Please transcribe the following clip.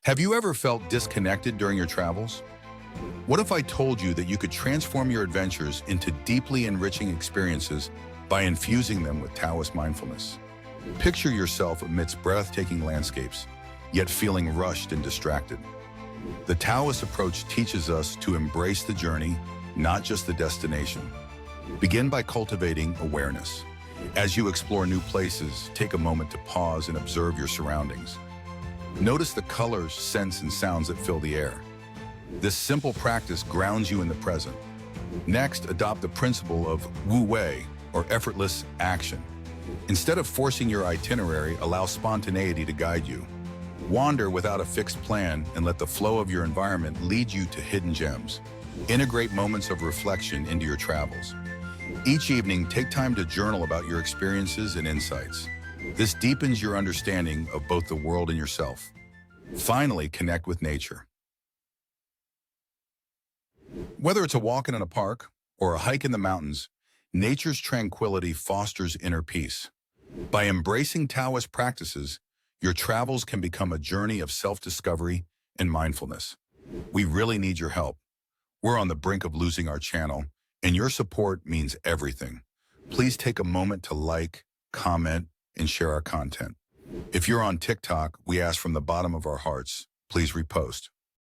Have you ever felt disconnected during your travels? What if I told you that you could transform your adventures into deeply enriching experiences by infusing them with Taoist mindfulness? Picture yourself amidst breathtaking landscapes, yet feeling rushed and distracted. The Taoist approach teaches us to embrace the journey, not just the destination. Begin by cultivating awareness. As you explore new places, take a moment to pause and observe your surroundings. Notice the colors, scents, and sounds that fill the air. This simple practice grounds you in the present. Next, adopt the principle of Wu Wei, or effortless action. Instead of forcing your itinerary, allow spontaneity to guide you. Wander without a fixed plan and let the flow of your environment lead you to hidden gems. Integrate moments of reflection into your travels. Each evening, take time to journal about your experiences and insights. This deepens your understanding of both the world and yourself. Finally, connect with nature. Whether it's a walk in a park or a hike in the mountains, nature's tranquility fosters inner peace. By embracing Taoist practices, your travels can become a journey of self-discovery and mindfulness. We really need your help. We're on the brink of losing our channel, and your support means everything. Please take a moment to like, comment, and share our content. If you're on TikTok, we ask from the bottom of our hearts, please repost.